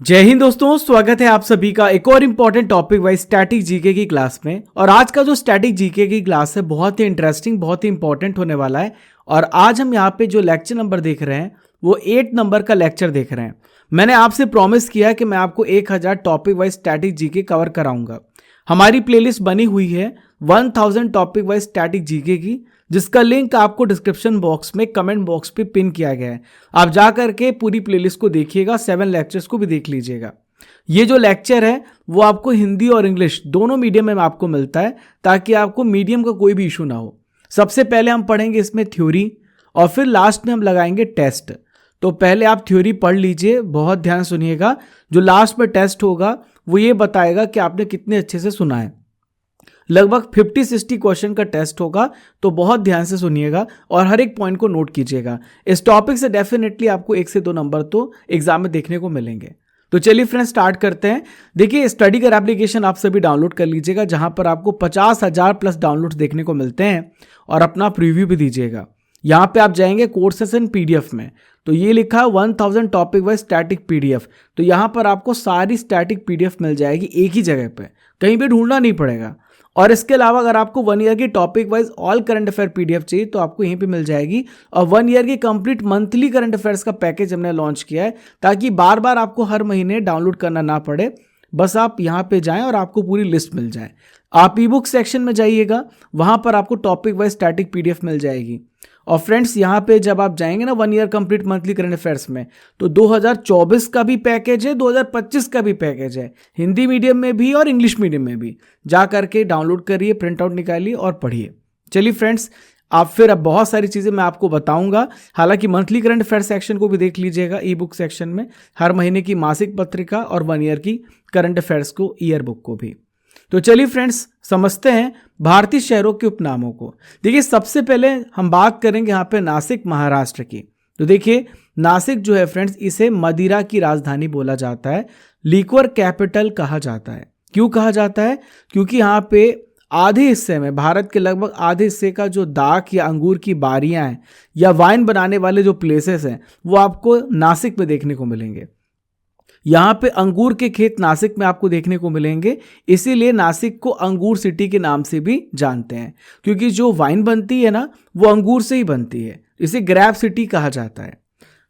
जय हिंद दोस्तों, स्वागत है आप सभी का एक और important topic wise static GK की क्लास में। और आज का जो स्टैटिक जीके की क्लास है बहुत ही इंटरेस्टिंग, बहुत ही इंपॉर्टेंट होने वाला है। और आज हम यहाँ पे जो लेक्चर नंबर देख रहे हैं वो 8 नंबर का लेक्चर देख रहे हैं। मैंने आपसे प्रॉमिस किया कि मैं आपको 1000 topic wise static GK cover कराऊंगा। हमारी प्लेलिस्ट बनी हुई है 1000 टॉपिक वाइज स्टैटिक जीके की, जिसका लिंक आपको डिस्क्रिप्शन बॉक्स में कमेंट बॉक्स पे पिन किया गया है। आप जा करके पूरी प्लेलिस्ट को देखिएगा, 7 लेक्चर्स को भी देख लीजिएगा। ये जो लेक्चर है वो आपको हिंदी और इंग्लिश दोनों मीडियम में आपको मिलता है, ताकि आपको मीडियम का कोई भी इशू ना हो। सबसे पहले हम पढ़ेंगे इसमें थ्योरी और फिर लास्ट में हम लगाएंगे टेस्ट। तो पहले आप थ्योरी पढ़ लीजिए, बहुत ध्यान सुनिएगा। जो लास्ट में टेस्ट होगा वो ये बताएगा कि आपने कितने अच्छे से सुना है। लगभग 50-60 क्वेश्चन का टेस्ट होगा, तो बहुत ध्यान से सुनिएगा और हर एक पॉइंट को नोट कीजिएगा। इस टॉपिक से डेफिनेटली आपको 1 से 2 नंबर तो एग्जाम में देखने को मिलेंगे। तो चलिए फ्रेंड्स स्टार्ट करते हैं। देखिए, स्टडी कर एप्लीकेशन आप सभी डाउनलोड कर लीजिएगा, जहां पर आपको 50,000 प्लस डाउनलोड्स देखने को मिलते हैं। और अपना प्रीव्यू भी दीजिएगा। यहाँ पे आप जाएंगे कोर्सेस इन पीडीएफ में, तो ये लिखा है 1000 टॉपिक वाइज स्टैटिक पीडीएफ। तो यहाँ पर आपको सारी स्टैटिक पीडीएफ मिल जाएगी एक ही जगह पे, कहीं भी ढूंढना नहीं पड़ेगा। और इसके अलावा अगर आपको 1 ईयर की topic wise all current affair PDF चाहिए तो आपको यहीं पे मिल जाएगी। और 1 ईयर की कंप्लीट मंथली करंट अफेयर्स का पैकेज हमने लॉन्च किया है, ताकि बार बार आपको हर महीने डाउनलोड करना ना पड़े। बस आप यहाँ पे जाएं और आपको पूरी लिस्ट मिल जाए। आप ई बुक सेक्शन में जाइएगा, वहाँ पर आपको टॉपिक वाइज स्टैटिक पीडीएफ मिल जाएगी। और फ्रेंड्स यहाँ पे जब आप जाएंगे ना 1 year complete monthly current affairs में, तो 2024 का भी पैकेज है, 2025 का भी पैकेज है, हिंदी मीडियम में भी और इंग्लिश मीडियम में भी। जा करके डाउनलोड करिए, प्रिंट आउट निकालिए और पढ़िए। चलिए फ्रेंड्स, आप फिर अब बहुत सारी चीज़ें मैं आपको बताऊंगा। हालांकि मंथली करंट अफेयर सेक्शन को भी देख लीजिएगा ई बुक सेक्शन में, हर महीने की मासिक पत्रिका और 1 ईयर की करंट अफेयर्स को, ईयर बुक को भी। तो चलिए फ्रेंड्स समझते हैं भारतीय शहरों के उपनामों को। देखिए, सबसे पहले हम बात करेंगे यहाँ पे नासिक महाराष्ट्र की। तो देखिए, नासिक जो है फ्रेंड्स, इसे मदिरा की राजधानी बोला जाता है, लिक्वर कैपिटल कहा जाता है। क्यों कहा जाता है? क्योंकि यहाँ पे आधे हिस्से में, भारत के लगभग आधे हिस्से का जो दाख या अंगूर की बारियां हैं या वाइन बनाने वाले जो प्लेसेस हैं वो आपको नासिक में देखने को मिलेंगे। यहाँ पे अंगूर के खेत नासिक में आपको देखने को मिलेंगे, इसीलिए नासिक को अंगूर सिटी के नाम से भी जानते हैं, क्योंकि जो वाइन बनती है ना वो अंगूर से ही बनती है। इसे ग्रेप सिटी कहा जाता है।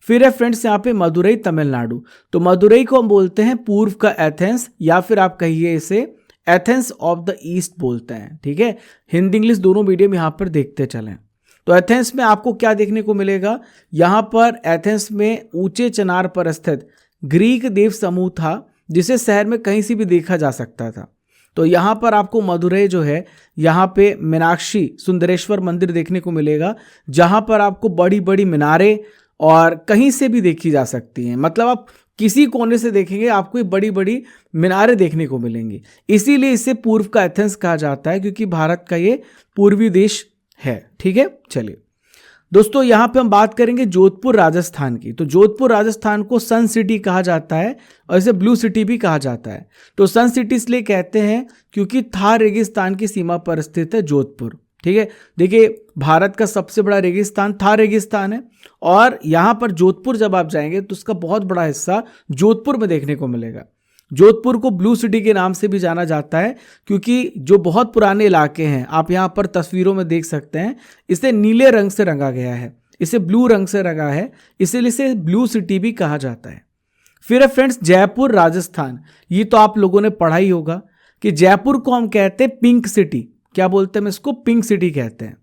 फिर है फ्रेंड्स यहाँ पे मदुरई तमिलनाडु। तो मदुरई को हम बोलते हैं पूर्व का एथेंस, या फिर आप कहिए इसे एथेंस ऑफ द ईस्ट बोलते हैं। ठीक है, हिंदी इंग्लिश दोनों मीडियम यहाँ पर देखते चलें। तो एथेंस में आपको क्या देखने को मिलेगा? यहाँ पर एथेंस में ऊंचे चिनार पर स्थित ग्रीक देव समूह था, जिसे शहर में कहीं से भी देखा जा सकता था। तो यहाँ पर आपको मदुरई जो है, यहाँ पे मीनाक्षी सुंदरेश्वर मंदिर देखने को मिलेगा, जहाँ पर आपको बड़ी बड़ी मीनारें और कहीं से भी देखी जा सकती हैं। मतलब आप किसी कोने से देखेंगे आपको ये बड़ी बड़ी मीनारें देखने को मिलेंगी। इसीलिए इसे पूर्व का एथेंस कहा जाता है, क्योंकि भारत का ये पूर्वी देश है। ठीक है, चलिए दोस्तों, यहाँ पे हम बात करेंगे जोधपुर राजस्थान की। तो जोधपुर राजस्थान को सन सिटी कहा जाता है और इसे ब्लू सिटी भी कहा जाता है। तो सन सिटी इसलिए कहते हैं क्योंकि थार रेगिस्तान की सीमा पर स्थित है जोधपुर। ठीक है, देखिए भारत का सबसे बड़ा रेगिस्तान थार रेगिस्तान है, और यहाँ पर जोधपुर जब आप जाएंगे तो उसका बहुत बड़ा हिस्सा जोधपुर में देखने को मिलेगा। जोधपुर को ब्लू सिटी के नाम से भी जाना जाता है, क्योंकि जो बहुत पुराने इलाके हैं, आप यहाँ पर तस्वीरों में देख सकते हैं, इसे नीले रंग से रंगा गया है, इसे ब्लू रंग से रंगा है, इसलिए इसे ब्लू सिटी भी कहा जाता है। फिर है फ्रेंड्स जयपुर राजस्थान। ये तो आप लोगों ने पढ़ा ही होगा कि जयपुर को हम कहते हैं पिंक सिटी। क्या बोलते हैं? हम इसको पिंक सिटी कहते हैं।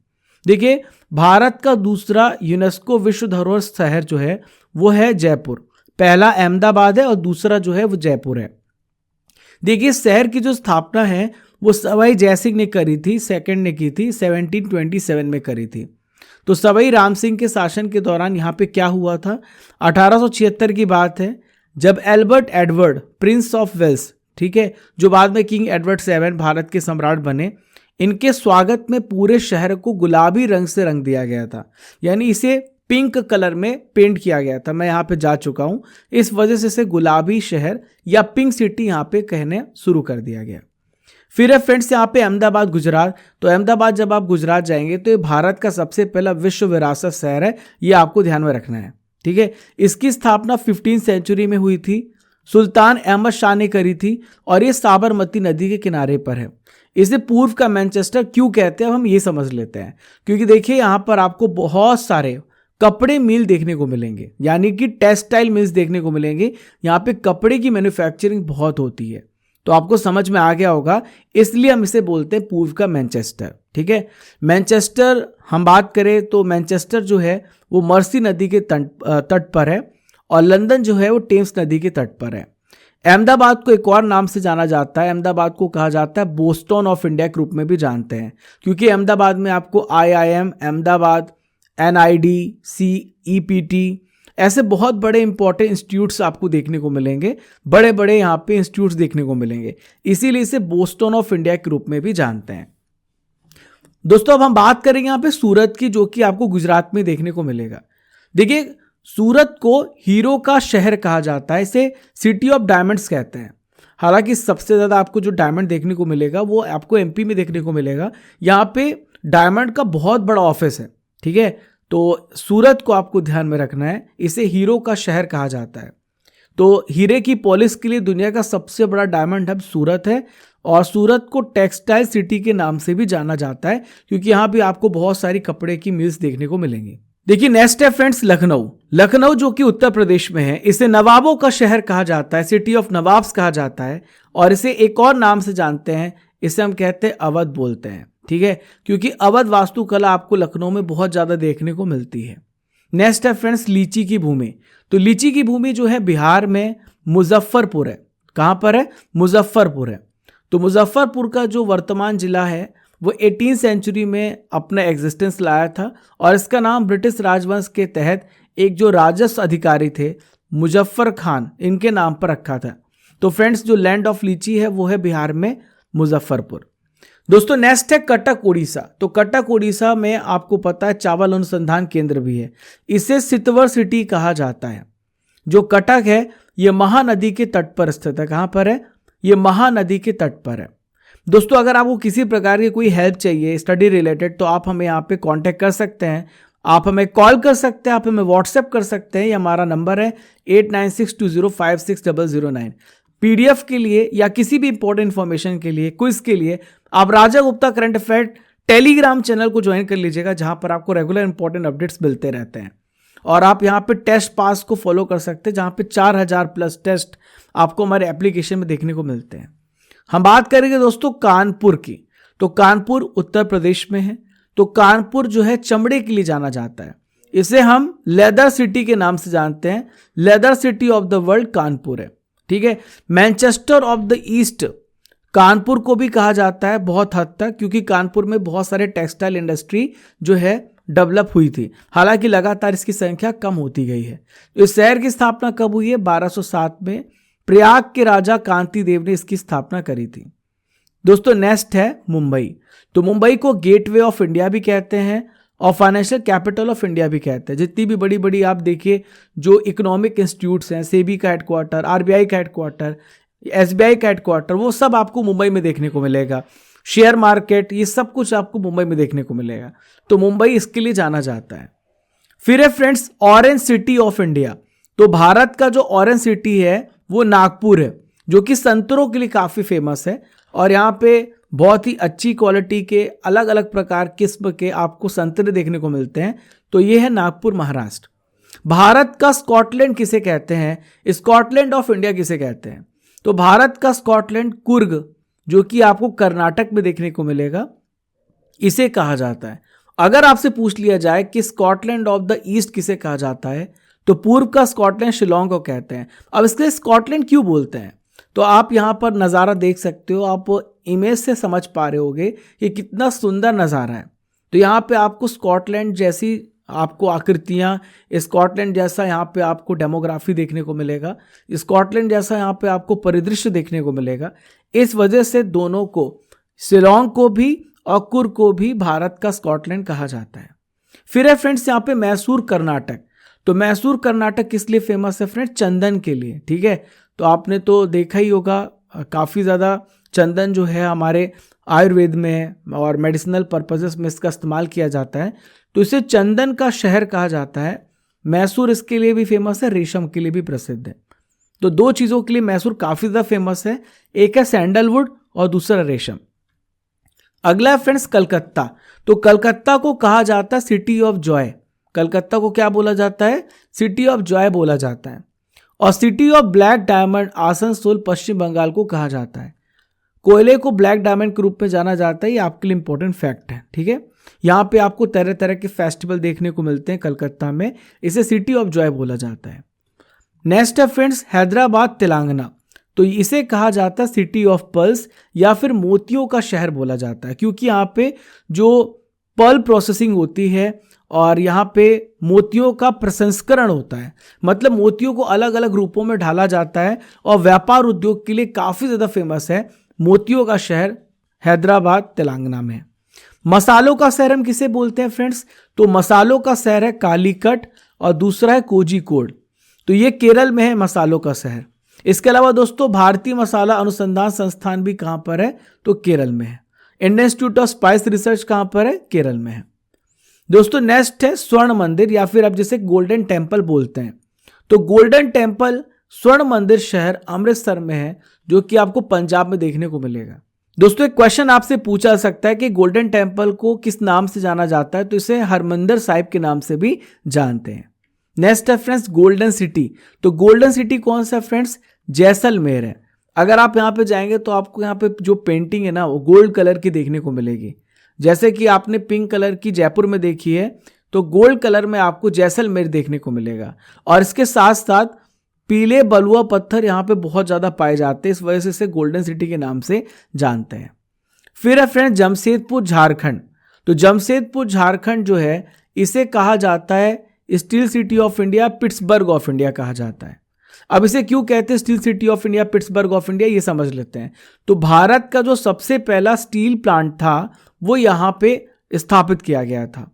देखिए, भारत का दूसरा यूनेस्को विश्व धरोहर शहर जो है वो है जयपुर। पहला अहमदाबाद है और दूसरा जो है वो जयपुर है। देखिए, शहर की जो स्थापना है वो सवाई जयसिंह ने करी थी, सेकंड ने की थी, 1727 में करी थी। तो सवाई राम सिंह के शासन के दौरान यहाँ पे क्या हुआ था? 1876 की बात है, जब Albert Edward prince of Wales, ठीक है, जो बाद में किंग एडवर्ड 7 भारत के सम्राट बने, इनके स्वागत में पूरे शहर को गुलाबी रंग से रंग दिया गया था। यानी इसे पिंक कलर में पेंट किया गया था। मैं यहाँ पे जा चुका हूँ, इस वजह से इसे गुलाबी शहर या पिंक सिटी यहाँ पे कहने शुरू कर दिया गया। फिर है फ्रेंड्स यहाँ पे अहमदाबाद गुजरात। तो अहमदाबाद जब आप गुजरात जाएंगे तो ये भारत का सबसे पहला विश्व विरासत शहर है, ये आपको ध्यान में रखना है। ठीक है, इसकी स्थापना 15वीं सेंचुरी में हुई थी। सुल्तान अहमद शाह ने करी थी और ये साबरमती नदी के किनारे पर है। इसे पूर्व का मैनचेस्टर क्यों कहते हैं, अब हम ये समझ लेते हैं। क्योंकि देखिए यहाँ पर आपको बहुत सारे कपड़े मिल देखने को मिलेंगे, यानी कि टेक्सटाइल मिल्स देखने को मिलेंगे। यहाँ पे कपड़े की मैन्युफैक्चरिंग बहुत होती है, तो आपको समझ में आ गया होगा, इसलिए हम इसे बोलते हैं पूर्व का मैनचेस्टर। ठीक है, मैनचेस्टर हम बात करें तो मैनचेस्टर जो है वो मर्सी नदी के तट पर है और लंदन जो है वो टेम्स नदी के तट पर है। अहमदाबाद को एक और नाम से जाना जाता है, अहमदाबाद को कहा जाता है बोस्टन ऑफ इंडिया के रूप में भी जानते हैं, क्योंकि अहमदाबाद में आपको IIM अहमदाबाद, NID, CEPT ऐसे बहुत बड़े इंपॉर्टेंट इंस्टीट्यूट्स आपको देखने को मिलेंगे, बड़े बड़े यहाँ पे इंस्टीट्यूट्स देखने को मिलेंगे, इसीलिए इसे बोस्टन ऑफ इंडिया के रूप में भी जानते हैं। दोस्तों अब हम बात करेंगे यहाँ पे सूरत की, जो कि आपको गुजरात में देखने को मिलेगा। देखिए सूरत को हीरो का शहर कहा जाता है, इसे सिटी ऑफ डायमंड्स कहते हैं। हालांकि सबसे ज़्यादा आपको जो डायमंड देखने को मिलेगा वो आपको MP में देखने को मिलेगा। यहाँ पे डायमंड का बहुत बड़ा ऑफिस है। ठीक है, तो सूरत को आपको ध्यान में रखना है, इसे हीरो का शहर कहा जाता है। तो हीरे की पॉलिश के लिए दुनिया का सबसे बड़ा डायमंड हब सूरत है और सूरत को टेक्सटाइल सिटी के नाम से भी जाना जाता है, क्योंकि यहाँ भी आपको बहुत सारी कपड़े की मिल्स देखने को मिलेंगी। देखिए नेक्स्ट है फ्रेंड्स लखनऊ। लखनऊ जो कि उत्तर प्रदेश में है, इसे नवाबों का शहर कहा जाता है, सिटी ऑफ नवाब्स कहा जाता है, और इसे एक और नाम से जानते हैं, इसे हम कहते हैं अवध बोलते हैं। ठीक है, क्योंकि अवध वास्तुकला आपको लखनऊ में बहुत ज़्यादा देखने को मिलती है। नेक्स्ट है फ्रेंड्स लीची की भूमि। तो लीची की भूमि जो है बिहार में मुजफ्फरपुर है। कहाँ पर है? मुजफ्फरपुर है। तो मुजफ्फरपुर का जो वर्तमान जिला है वो 18वीं सेंचुरी में अपना एग्जिस्टेंस लाया था और इसका नाम ब्रिटिश राजवंश के तहत एक जो राजस्व अधिकारी थे मुजफ्फर खान, इनके नाम पर रखा था। तो फ्रेंड्स जो लैंड ऑफ लीची है वो है बिहार में मुजफ्फरपुर। दोस्तों नेक्स्ट है कटक उड़ीसा। तो कटक उड़ीसा में आपको पता है चावल अनुसंधान केंद्र भी है, इसे सितवर सिटी कहा जाता है। जो कटक है ये महानदी के तट पर स्थित है। कहाँ पर है? ये महानदी के तट पर है। दोस्तों अगर आपको किसी प्रकार की कोई हेल्प चाहिए स्टडी रिलेटेड तो आप हमें यहाँ पे कांटेक्ट कर सकते हैं, आप हमें कॉल कर सकते हैं, आप हमें व्हाट्सएप कर सकते हैं। ये हमारा नंबर है 8962056009। PDF के लिए या किसी भी इंपॉर्टेंट इन्फॉर्मेशन के लिए, क्विज के लिए आप Raja Gupta current affair Telegram channel को ज्वाइन कर लीजिएगा, जहां पर आपको रेगुलर इंपॉर्टेंट अपडेट्स मिलते रहते हैं। और आप यहां पे टेस्ट पास को फॉलो कर सकते हैं, जहां पे 4000+ टेस्ट आपको हमारे एप्लीकेशन में देखने को मिलते हैं। हम बात करेंगे दोस्तों कानपुर की। तो कानपुर उत्तर प्रदेश में है। तो कानपुर जो है चमड़े के लिए जाना जाता है, इसे हम लेदर सिटी के नाम से जानते हैं। Leather city of the world Kanpur है। ठीक है, Manchester of the east Kanpur को भी कहा जाता है बहुत हद तक, क्योंकि कानपुर में बहुत सारे टेक्सटाइल इंडस्ट्री जो है डेवलप हुई थी। हालांकि लगातार इसकी संख्या कम होती गई है। इस शहर की स्थापना कब हुई है? 1207 में प्रयाग के राजा कांति देव ने इसकी स्थापना करी थी। दोस्तों नेक्स्ट है मुंबई। तो मुंबई को गेटवे ऑफ इंडिया भी कहते हैं और फाइनेंशियल कैपिटल ऑफ इंडिया भी कहते हैं। जितनी भी बड़ी बड़ी आप देखिए जो इकोनॉमिक इंस्टीट्यूट्स हैं, सेबी का हेडक्वार्टर, RBI का हेडक्वार्टर, SBI का हेडक्वार्टर, वो सब आपको मुंबई में देखने को मिलेगा। शेयर मार्केट, ये सब कुछ आपको मुंबई में देखने को मिलेगा। तो मुंबई इसके लिए जाना जाता है। फिर है friends orange city of India. तो भारत का जो ऑरेंज सिटी है वो नागपुर है, जो कि संतरों के लिए काफ़ी फेमस है और यहाँ पे बहुत ही अच्छी क्वालिटी के अलग अलग प्रकार किस्म के आपको संतरे देखने को मिलते हैं। तो ये है नागपुर, महाराष्ट्र। भारत का स्कॉटलैंड किसे कहते हैं? स्कॉटलैंड ऑफ इंडिया किसे कहते हैं? तो भारत का स्कॉटलैंड कुर्ग, जो कि आपको कर्नाटक में देखने को मिलेगा, इसे कहा जाता है। अगर आपसे पूछ लिया जाए कि स्कॉटलैंड ऑफ द ईस्ट किसे कहा जाता है, तो पूर्व का स्कॉटलैंड शिलोंग को कहते हैं। अब इसके स्कॉटलैंड क्यों बोलते हैं? तो आप यहाँ पर नज़ारा देख सकते हो, आप इमेज से समझ पा रहे होगे कि कितना सुंदर नज़ारा है। तो यहाँ पे आपको स्कॉटलैंड जैसी आपको आकृतियाँ, स्कॉटलैंड जैसा यहाँ पे आपको डेमोग्राफी देखने को मिलेगा, स्कॉटलैंड जैसा यहाँ पे आपको परिदृश्य देखने को मिलेगा। इस वजह से दोनों को, शिलोंग को भी और कुर्ग को भी, भारत का स्कॉटलैंड कहा जाता है। फिर है फ्रेंड्स यहाँ पे मैसूर, कर्नाटक। तो मैसूर कर्नाटक किस लिए फेमस है फ्रेंड्स? चंदन के लिए। ठीक है, तो आपने तो देखा ही होगा काफ़ी ज़्यादा चंदन जो है हमारे आयुर्वेद में और मेडिसिनल पर्पसेस में इसका इस्तेमाल किया जाता है। तो इसे चंदन का शहर कहा जाता है। मैसूर इसके लिए भी फेमस है, रेशम के लिए भी प्रसिद्ध है। तो दो चीज़ों के लिए मैसूर काफ़ी ज़्यादा फेमस है, एक है सैंडलवुड और दूसरा रेशम। अगला है फ्रेंड्स कलकत्ता। तो कलकत्ता को कहा जाता है सिटी ऑफ जॉय। कलकत्ता को क्या बोला जाता है? सिटी ऑफ जॉय बोला जाता है। और city of black diamond Asansol Paschim Bangal को कहा जाता है। कोयले को ब्लैक डायमंड के रूप में जाना जाता है, ये आपके लिए इंपॉर्टेंट फैक्ट है, ठीक है। यहाँ पे आपको तरह तरह के फेस्टिवल देखने को मिलते हैं कलकत्ता में, इसे सिटी ऑफ जॉय बोला जाता है। नेक्स्ट है फ्रेंड्स हैदराबाद तेलंगाना। तो इसे कहा जाता है सिटी ऑफ पर्ल्स या फिर मोतियों का शहर बोला जाता है, क्योंकि यहाँ पे जो पर्ल प्रोसेसिंग होती है और यहाँ पे मोतियों का प्रसंस्करण होता है, मतलब मोतियों को अलग अलग रूपों में ढाला जाता है और व्यापार उद्योग के लिए काफ़ी ज़्यादा फेमस है मोतियों का शहर हैदराबाद तेलंगाना में। मसालों का शहर हम किसे बोलते हैं फ्रेंड्स? तो मसालों का शहर है कालीकट और दूसरा है कोझिकोड। तो ये केरल में है मसालों का शहर। इसके अलावा दोस्तों भारतीय मसाला अनुसंधान संस्थान भी कहाँ पर है? तो केरल में है। Indian institute of spice research कहाँ पर है? केरल में है। दोस्तों नेक्स्ट है स्वर्ण मंदिर या फिर अब जिसे गोल्डन टेम्पल बोलते हैं। तो गोल्डन टेम्पल स्वर्ण मंदिर शहर अमृतसर में है, जो कि आपको पंजाब में देखने को मिलेगा। दोस्तों एक क्वेश्चन आपसे पूछा जा सकता है कि गोल्डन टेम्पल को किस नाम से जाना जाता है? तो इसे हरमंदिर साहिब के नाम से भी जानते हैं। नेक्स्ट है फ्रेंड्स गोल्डन सिटी। तो गोल्डन सिटी कौन सा फ्रेंड्स? जैसलमेर है। अगर आप यहाँ पे जाएंगे तो आपको यहाँ पे जो पेंटिंग है ना वो गोल्ड कलर की देखने को मिलेगी। जैसे कि आपने पिंक कलर की जयपुर में देखी है, तो गोल्ड कलर में आपको जैसलमेर देखने को मिलेगा। और इसके साथ साथ पीले बलुआ पत्थर यहाँ पे बहुत ज़्यादा पाए जाते हैं, इस वजह से इसे गोल्डन सिटी के नाम से जानते हैं। फिर है फ्रेंड्स जमशेदपुर झारखंड। तो जमशेदपुर झारखंड जो है इसे कहा जाता है steel city of India, Pittsburgh of India कहा जाता है। अब इसे क्यों कहते हैं steel city of India, Pittsburgh of India, ये समझ लेते हैं। तो भारत का जो सबसे पहला स्टील प्लांट था वो यहाँ पे स्थापित किया गया था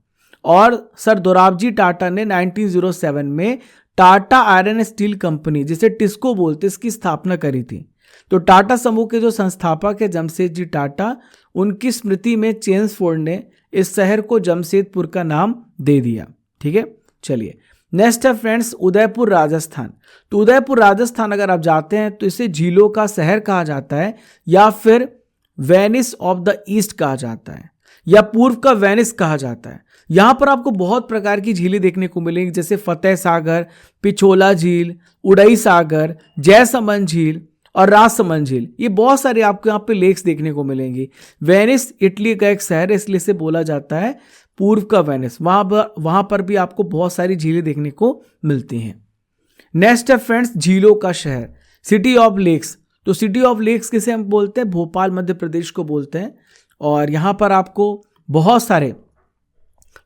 और सर दोराबजी टाटा ने 1907 में टाटा आयरन स्टील कंपनी, जिसे टिस्को बोलते, इसकी स्थापना करी थी। तो टाटा समूह के जो संस्थापक है जमशेदजी टाटा, उनकी स्मृति में चेम्सफोर्ड ने इस शहर को जमशेदपुर का नाम दे दिया, ठीक है। चलिए नेक्स्ट है फ्रेंड्स उदयपुर राजस्थान। तो उदयपुर राजस्थान अगर आप जाते हैं तो इसे झीलों का शहर कहा जाता है या फिर वेनिस ऑफ द ईस्ट कहा जाता है या पूर्व का वेनिस कहा जाता है। यहाँ पर आपको बहुत प्रकार की झीलें देखने को मिलेंगी, जैसे फतेह सागर, पिछोला झील, उड़ई सागर, जयसमंद झील और राजसमंद झील। ये बहुत सारे आपको यहाँ पे लेक्स देखने को मिलेंगी। वेनिस इटली का एक शहर है, इसलिए इसे बोला जाता है पूर्व का वेनिस। वहाँ पर भी आपको बहुत सारी झीलें देखने को मिलती हैं। नेक्स्ट है फ्रेंड्स झीलों का शहर, सिटी ऑफ लेक्स। तो सिटी ऑफ लेक्स किसे हम बोलते हैं? भोपाल मध्य प्रदेश को बोलते हैं। और यहाँ पर आपको बहुत सारे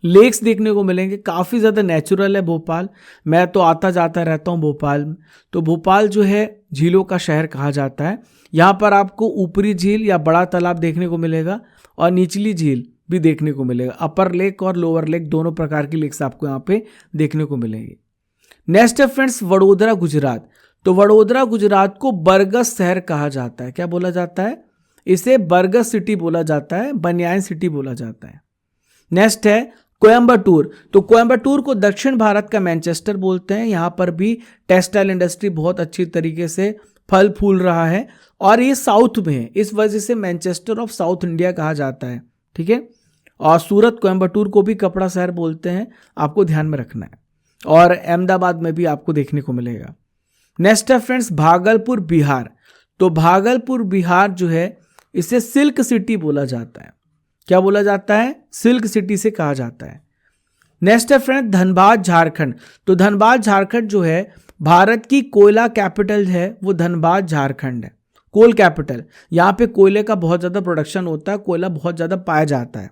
लेक्स देखने को मिलेंगे, काफ़ी ज़्यादा नेचुरल है भोपाल। मैं तो आता जाता रहता हूँ भोपाल में। तो भोपाल जो है झीलों का शहर कहा जाता है। यहाँ पर आपको ऊपरी झील या बड़ा तालाब देखने को मिलेगा और निचली झील भी देखने को मिलेगा। अपर लेक और लोअर लेक दोनों प्रकार की लेक्स आपको यहाँ पे देखने को मिलेंगी। नेक्स्ट है फ्रेंड्स वडोदरा गुजरात। तो वडोदरा गुजरात को बरगद शहर कहा जाता है। क्या बोला जाता है? इसे बरगद सिटी बोला जाता है, बनियान सिटी बोला जाता है। नेक्स्ट है कोयम्बटूर। तो कोयम्बटूर को दक्षिण भारत का मैनचेस्टर बोलते हैं। यहाँ पर भी टेक्सटाइल इंडस्ट्री बहुत अच्छी तरीके से फल फूल रहा है और ये साउथ में है, इस वजह से मैनचेस्टर ऑफ साउथ इंडिया कहा जाता है, ठीक है। और सूरत कोयम्बटूर को भी कपड़ा शहर बोलते हैं, आपको ध्यान में रखना है। और अहमदाबाद में भी आपको देखने को मिलेगा। नेक्स्ट है फ्रेंड्स भागलपुर बिहार। तो भागलपुर बिहार जो है इसे सिल्क सिटी बोला जाता है। क्या बोला जाता है? सिल्क सिटी से कहा जाता है। नेक्स्ट है फ्रेंड धनबाद झारखंड। तो धनबाद झारखंड जो है भारत की कोयला कैपिटल है, वो धनबाद झारखंड है, कोल कैपिटल। यहाँ पे कोयले का बहुत ज़्यादा प्रोडक्शन होता है, कोयला बहुत ज़्यादा पाया जाता है।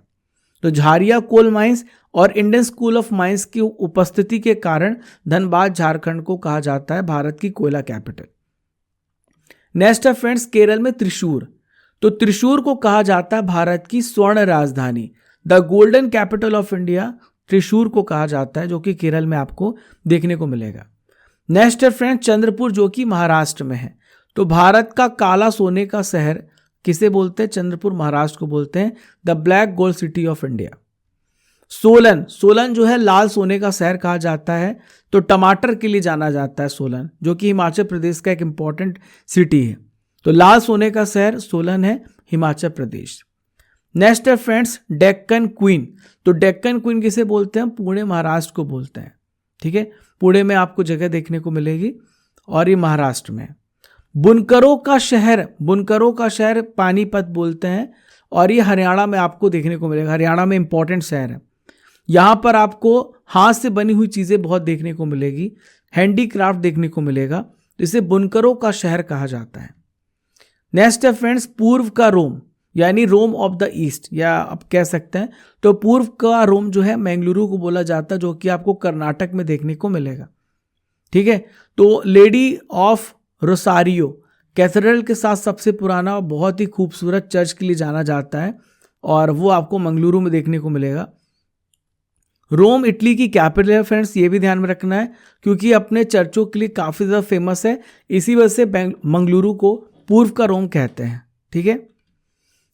तो झारिया कोल माइंस और इंडियन स्कूल ऑफ माइंस की उपस्थिति के कारण धनबाद झारखंड को कहा जाता है भारत की कोयला कैपिटल। नेक्स्ट है फ्रेंड्स केरल में त्रिशूर। तो त्रिशूर को कहा जाता है भारत की स्वर्ण राजधानी, the golden capital of India. Thrissur को कहा जाता है, जो कि केरल में आपको देखने को मिलेगा। नेक्स्ट है फ्रेंड्स चंद्रपुर, जो कि महाराष्ट्र में है। तो भारत का काला सोने का शहर किसे बोलते हैं? चंद्रपुर महाराष्ट्र को बोलते हैं, the black gold city of India. Solan, Solan जो है लाल सोने का शहर कहा जाता है, तो टमाटर के लिए जाना जाता है सोलन, जो कि हिमाचल प्रदेश का एक इंपॉर्टेंट सिटी है। तो लाल सोने का शहर सोलन है, हिमाचल प्रदेश। नेक्स्ट है फ्रेंड्स डेक्कन क्वीन। तो डेक्कन क्वीन किसे बोलते हैं? पुणे महाराष्ट्र को बोलते हैं। ठीक है, पुणे में आपको जगह देखने को मिलेगी और ये महाराष्ट्र में। बुनकरों का शहर, बुनकरों का शहर पानीपत बोलते हैं और ये हरियाणा में आपको देखने को मिलेगा। हरियाणा में इंपॉर्टेंट शहर है। यहाँ पर आपको हाथ से बनी हुई चीज़ें बहुत देखने को मिलेगी, हैंडीक्राफ्ट देखने को मिलेगा, जिसे बुनकरों का शहर कहा जाता है। नेक्स्ट है फ्रेंड्स पूर्व का रोम, यानी रोम ऑफ द ईस्ट, या आप कह सकते हैं। तो पूर्व का रोम जो है मैंगलुरु को बोला जाता है, जो कि आपको कर्नाटक में देखने को मिलेगा। ठीक है, तो लेडी ऑफ रोसारियो कैथेड्रल के साथ सबसे पुराना और बहुत ही खूबसूरत चर्च के लिए जाना जाता है और वो आपको मंगलुरु में देखने को मिलेगा। रोम इटली की कैपिटल है फ्रेंड्स, ये भी ध्यान में रखना है, क्योंकि अपने चर्चों के लिए काफ़ी ज़्यादा फेमस है। इसी वजह से मंगलुरु को पूर्व का रोम कहते हैं। ठीक है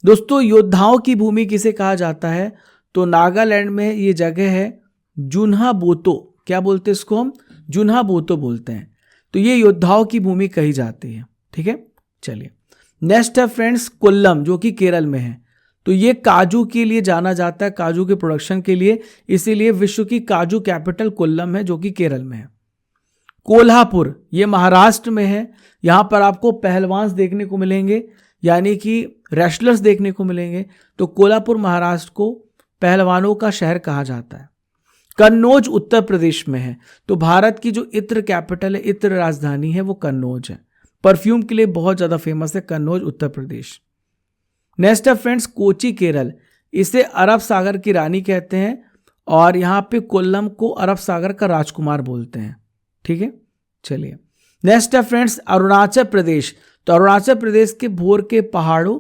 दोस्तों, योद्धाओं की भूमि किसे कहा जाता है? तो नागालैंड में ये जगह है जुन्हाबोतो। क्या बोलते हैं इसको हम? जुन्हाबोतो बोलते हैं। तो ये योद्धाओं की भूमि कही जाती है। ठीक है, चलिए नेक्स्ट है फ्रेंड्स कोल्लम, जो कि केरल में है। तो ये काजू के लिए जाना जाता है, काजू के प्रोडक्शन के लिए, इसीलिए विश्व की काजू कैपिटल कोल्लम है, जो कि केरल में है। कोल्हापुर ये महाराष्ट्र में है। यहाँ पर आपको पहलवान देखने को मिलेंगे, यानी कि रेसलर्स देखने को मिलेंगे। तो कोल्हापुर महाराष्ट्र को पहलवानों का शहर कहा जाता है। कन्नौज उत्तर प्रदेश में है। तो भारत की जो इत्र कैपिटल है, इत्र राजधानी है, वो कन्नौज है। परफ्यूम के लिए बहुत ज़्यादा फेमस है कन्नौज उत्तर प्रदेश। नेक्स्ट है फ्रेंड्स कोची केरल, इसे अरब सागर की रानी कहते हैं और यहाँ पे कोल्लम को अरब सागर का राजकुमार बोलते हैं। ठीक है, चलिए नेक्स्ट है फ्रेंड्स अरुणाचल प्रदेश। तो अरुणाचल प्रदेश के भोर के पहाड़ों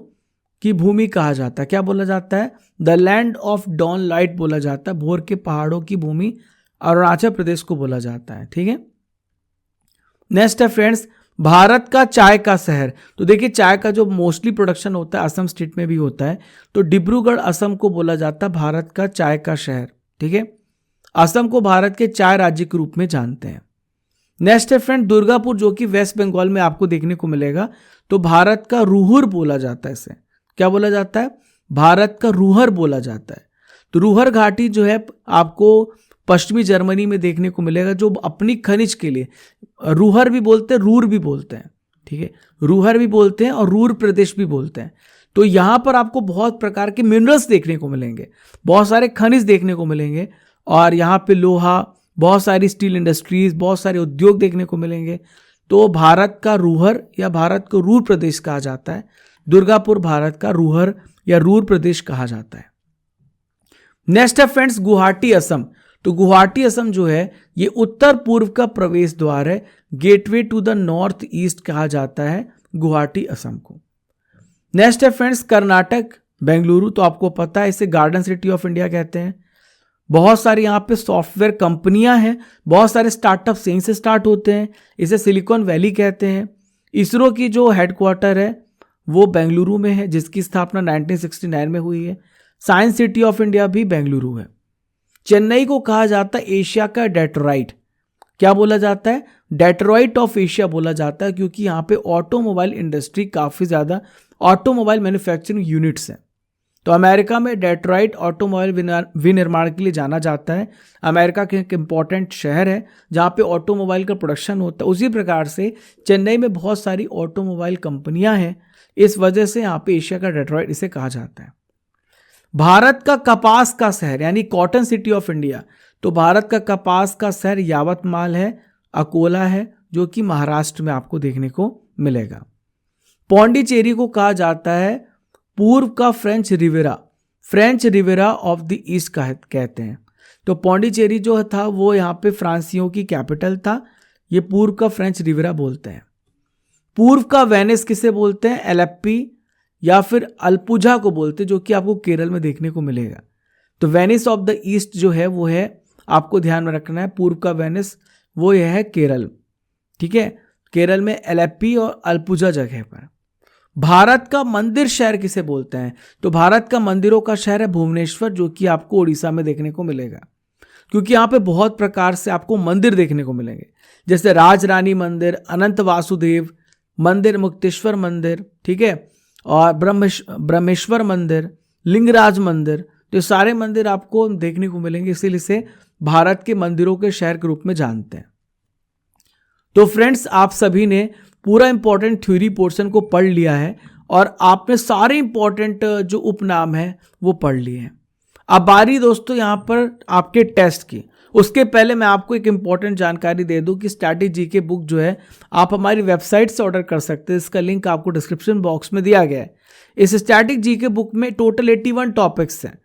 की भूमि कहा जाता है। क्या बोला जाता है? The land of dawn light बोला जाता है। भोर के पहाड़ों की भूमि अरुणाचल प्रदेश को बोला जाता है। ठीक है, नेक्स्ट है फ्रेंड्स भारत का चाय का शहर। तो देखिए चाय का जो मोस्टली प्रोडक्शन होता है असम स्टेट में भी होता है, तो डिब्रूगढ़ असम को बोला जाता है भारत का चाय का शहर। ठीक है, असम को भारत के चाय राज्य के रूप में जानते हैं। नेक्स्ट है फ्रेंड दुर्गापुर, जो कि वेस्ट बंगाल में आपको देखने को मिलेगा। तो भारत का रूहर बोला जाता है इसे। क्या बोला जाता है? भारत का रूहर बोला जाता है। तो रूहर घाटी जो है आपको पश्चिमी जर्मनी में देखने को मिलेगा, जो अपनी खनिज के लिए रूहर भी बोलते हैं, रूर भी बोलते हैं। ठीक है, रूहर भी बोलते हैं और रूर प्रदेश भी बोलते हैं। तो यहाँ पर आपको बहुत प्रकार के मिनरल्स देखने को मिलेंगे, बहुत सारे खनिज देखने को मिलेंगे और यहाँ पे लोहा, बहुत सारी स्टील इंडस्ट्रीज, बहुत सारे उद्योग देखने को मिलेंगे। तो भारत का रूहर या भारत को रूर प्रदेश कहा जाता है। दुर्गापुर भारत का रूहर या रूर प्रदेश कहा जाता है। नेक्स्ट है फ्रेंड्स गुवाहाटी असम। तो गुवाहाटी असम जो है ये उत्तर पूर्व का प्रवेश द्वार है, gateway to the north east कहा जाता है गुवाहाटी असम को। नेक्स्ट है फ्रेंड्स कर्नाटक बेंगलुरु। तो आपको पता है इसे गार्डन सिटी ऑफ इंडिया कहते हैं। बहुत सारी यहाँ पे सॉफ्टवेयर कंपनियां हैं, बहुत सारे स्टार्टअप यहीं से स्टार्ट होते हैं। इसे सिलिकॉन वैली कहते हैं। इसरो की जो हेडक्वार्टर है वो बेंगलुरु में है, जिसकी स्थापना 1969 में हुई है। साइंस सिटी ऑफ इंडिया भी बेंगलुरु है। चेन्नई को कहा जाता है एशिया का डेट्रॉइट। क्या बोला जाता है? डेट्रॉइट ऑफ एशिया बोला जाता है, क्योंकि यहाँ पे ऑटोमोबाइल इंडस्ट्री काफ़ी ज़्यादा, ऑटोमोबाइल मैन्युफैक्चरिंग यूनिट्स हैं। तो अमेरिका में डेट्रॉइट ऑटोमोबाइल विनिर्माण के लिए जाना जाता है। अमेरिका के एक इम्पॉर्टेंट शहर है जहाँ पे ऑटोमोबाइल का प्रोडक्शन होता है। उसी प्रकार से चेन्नई में बहुत सारी ऑटोमोबाइल कंपनियां हैं, इस वजह से यहाँ पे एशिया का डेट्रॉइट इसे कहा जाता है। भारत का कपास का शहर यानी कॉटन सिटी ऑफ इंडिया। तो भारत का कपास का शहर यावतमाल है, अकोला है, जो कि महाराष्ट्र में आपको देखने को मिलेगा। पौंडीचेरी को कहा जाता है पूर्व का French Riviera, French Riviera of the east कहते हैं। तो पौंडीचेरी जो था वो यहाँ पे फ्रांसियों की कैपिटल था। ये पूर्व का फ्रेंच रिवेरा बोलते हैं। पूर्व का वेनिस किसे बोलते हैं? एलेप्पी या फिर अल्पुझा को बोलते हैं, जो कि आपको केरल में देखने को मिलेगा। तो वेनिस ऑफ द ईस्ट जो है वो है, आपको ध्यान में रखना है, पूर्व का वेनिस वो यह है केरल। ठीक है, केरल में एलेप्पी और अल्पुझा जगह पर। भारत का मंदिर शहर किसे बोलते हैं? तो भारत का मंदिरों का शहर है भुवनेश्वर, जो कि आपको उड़ीसा में देखने को मिलेगा, क्योंकि यहाँ पे बहुत प्रकार से आपको मंदिर देखने को मिलेंगे, जैसे राज रानी मंदिर, अनंत वासुदेव मंदिर, मुक्तेश्वर मंदिर, ठीक है, और ब्रह्मेश्वर मंदिर, लिंगराज मंदिर। तो ये सारे मंदिर आपको देखने को मिलेंगे, इसीलिए इसे भारत के मंदिरों के शहर के रूप में जानते हैं। तो फ्रेंड्स, आप सभी ने पूरा इंपॉर्टेंट थ्योरी पोर्शन को पढ़ लिया है और आपने सारे इंपॉर्टेंट जो उपनाम है वो पढ़ लिए हैं। अब बारी दोस्तों यहाँ पर आपके टेस्ट की। उसके पहले मैं आपको एक इंपॉर्टेंट जानकारी दे दूं कि स्टैटिक जीके बुक जो है आप हमारी वेबसाइट से ऑर्डर कर सकते हैं। इसका लिंक आपको डिस्क्रिप्शन बॉक्स में दिया गया है। इस स्टैटिक जीके बुक में टोटल 81 टॉपिक्स हैं।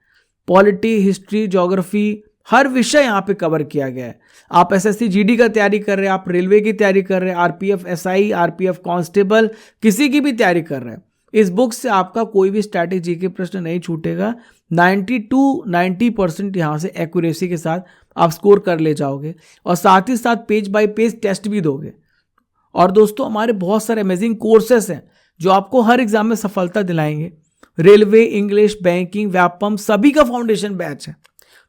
पॉलिटी, हिस्ट्री, ज्योग्राफी, हर विषय यहाँ पे कवर किया गया है। आप एसएससी जीडी का तैयारी कर रहे हैं, आप रेलवे की तैयारी कर रहे हैं, आरपीएफ एसआई, आरपीएफ कांस्टेबल, किसी की भी तैयारी कर रहे हैं, इस बुक से आपका कोई भी स्टैटिक जीके प्रश्न नहीं छूटेगा। 90 to 90% यहाँ से एक्यूरेसी के साथ आप स्कोर कर ले जाओगे और साथ ही साथ पेज बाय पेज टेस्ट भी दोगे। और दोस्तों, हमारे बहुत सारे अमेजिंग कोर्सेस हैं जो आपको हर एग्जाम में सफलता दिलाएंगे। रेलवे, इंग्लिश, बैंकिंग, व्यापम, सभी का फाउंडेशन बैच है।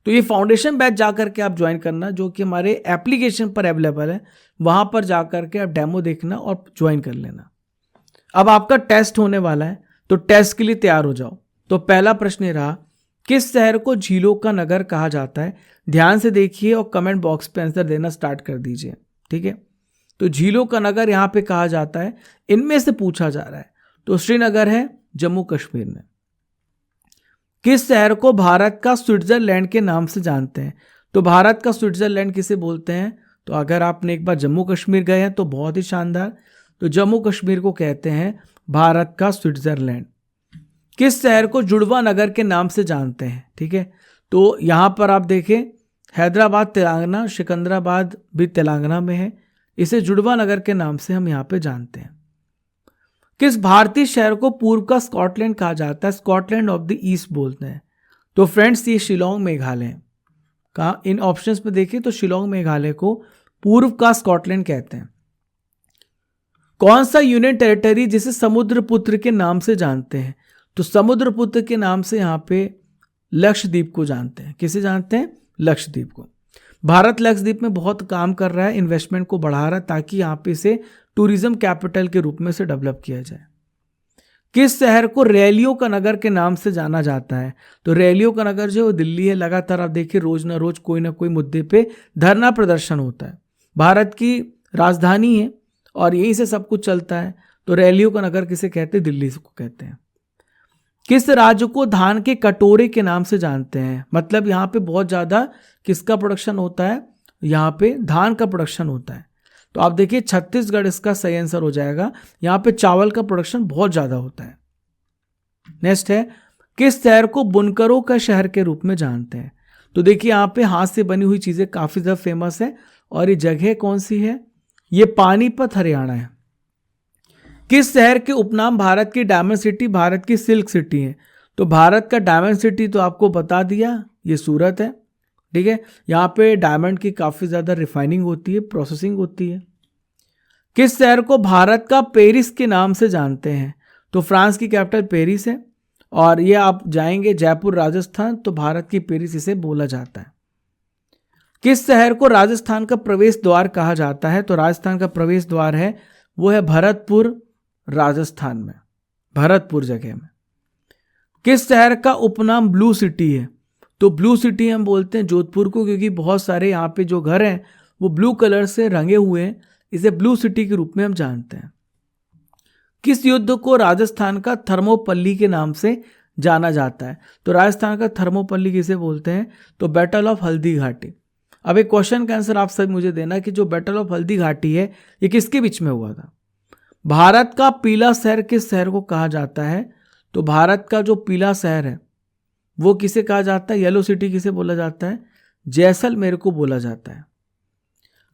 तो ये फाउंडेशन बैच जा करके आप ज्वाइन करना, जो कि हमारे एप्लीकेशन पर अवेलेबल है। वहां पर जा करके आप डेमो देखना और ज्वाइन कर लेना। अब आपका टेस्ट होने वाला है, तो टेस्ट के लिए तैयार हो जाओ। तो पहला प्रश्न ये रहा, किस शहर को झीलों का नगर कहा जाता है? ध्यान से देखिए और कमेंट बॉक्स पे आंसर देना स्टार्ट कर दीजिए, ठीक है। तो झीलों का नगर यहाँ पे कहा जाता है, इनमें से पूछा जा रहा है। तो श्रीनगर है जम्मू कश्मीर में। किस शहर को भारत का स्विट्जरलैंड के नाम से जानते हैं? तो भारत का स्विट्जरलैंड किसे बोलते हैं? तो अगर आपने एक बार जम्मू कश्मीर गए हैं तो बहुत ही शानदार। तो जम्मू कश्मीर को कहते हैं भारत का स्विट्जरलैंड। किस शहर को जुड़वा नगर के नाम से जानते हैं? ठीक है, तो यहां पर आप देखें, हैदराबाद तेलंगाना, सिकंदराबाद भी तेलंगाना में है। इसे जुड़वा नगर के नाम से हम यहाँ पे जानते हैं। किस भारतीय शहर को पूर्व का स्कॉटलैंड कहा जाता है? स्कॉटलैंड ऑफ द ईस्ट बोलते हैं। तो फ्रेंड्स, ये शिलोंग मेघालय है। कहाँ? इन ऑप्शंस में देखिए तो शिलोंग मेघालय को पूर्व का स्कॉटलैंड कहते हैं। कौन सा यूनियन टेरिटरी जिसे समुद्रपुत्र के नाम से जानते हैं? तो समुद्रपुत्र के नाम से यहाँ पे लक्षद्वीप को जानते हैं। किसे जानते हैं? लक्षद्वीप को। भारत लक्षद्वीप में बहुत काम कर रहा है, इन्वेस्टमेंट को बढ़ा रहा है, ताकि यहाँ पे से टूरिज्म कैपिटल के रूप में से डेवलप किया जाए। किस शहर को रैलियों का नगर के नाम से जाना जाता है? तो रैलियों का नगर जो दिल्ली है। लगातार आप देखिए रोज ना रोज कोई ना कोई मुद्दे पे धरना प्रदर्शन होता है। भारत की राजधानी है और यहीं से सब कुछ चलता है। तो रैलियों का नगर किसे कहते हैं? दिल्ली को कहते हैं। किस राज्य को धान के कटोरे के नाम से जानते हैं? मतलब यहाँ पे बहुत ज्यादा किसका प्रोडक्शन होता है? यहाँ पे धान का प्रोडक्शन होता है। तो आप देखिए छत्तीसगढ़ इसका सही आंसर हो जाएगा। यहाँ पे चावल का प्रोडक्शन बहुत ज्यादा होता है। नेक्स्ट है, किस शहर को बुनकरों का शहर के रूप में जानते हैं? तो देखिए यहाँ पे हाथ से बनी हुई चीजें काफी ज्यादा फेमस है। और ये जगह कौन सी है? ये पानीपत हरियाणा है। किस शहर के उपनाम भारत की डायमंड सिटी, भारत की सिल्क सिटी है? तो भारत का डायमंड सिटी तो आपको बता दिया, ये सूरत है। ठीक है, यहाँ पे डायमंड की काफी ज्यादा रिफाइनिंग होती है, प्रोसेसिंग होती है। किस शहर को भारत का पेरिस के नाम से जानते हैं? तो फ्रांस की कैपिटल पेरिस है और ये आप जाएंगे जयपुर राजस्थान, तो भारत की पेरिस इसे बोला जाता है। किस शहर को राजस्थान का प्रवेश द्वार कहा जाता है? तो राजस्थान का प्रवेश द्वार है वो है भरतपुर, राजस्थान में, भरतपुर जगह में। किस शहर का उपनाम ब्लू सिटी है? तो ब्लू सिटी हम बोलते हैं जोधपुर को, क्योंकि बहुत सारे यहाँ पे जो घर हैं वो ब्लू कलर से रंगे हुए हैं, इसे ब्लू सिटी के रूप में हम जानते हैं। किस युद्ध को राजस्थान का थर्मोपल्ली के नाम से जाना जाता है? तो राजस्थान का थर्मोपल्ली किसे बोलते हैं? तो बैटल ऑफ हल्दी घाटी। अब एक क्वेश्चन का आंसर आप सब मुझे देना कि जो बैटल ऑफ हल्दी घाटी है ये किसके बीच में हुआ था? भारत का पीला शहर किस शहर को कहा जाता है? तो भारत का जो पीला शहर है वो किसे कहा जाता है? येलो सिटी किसे बोला जाता है? जैसलमेर को बोला जाता है।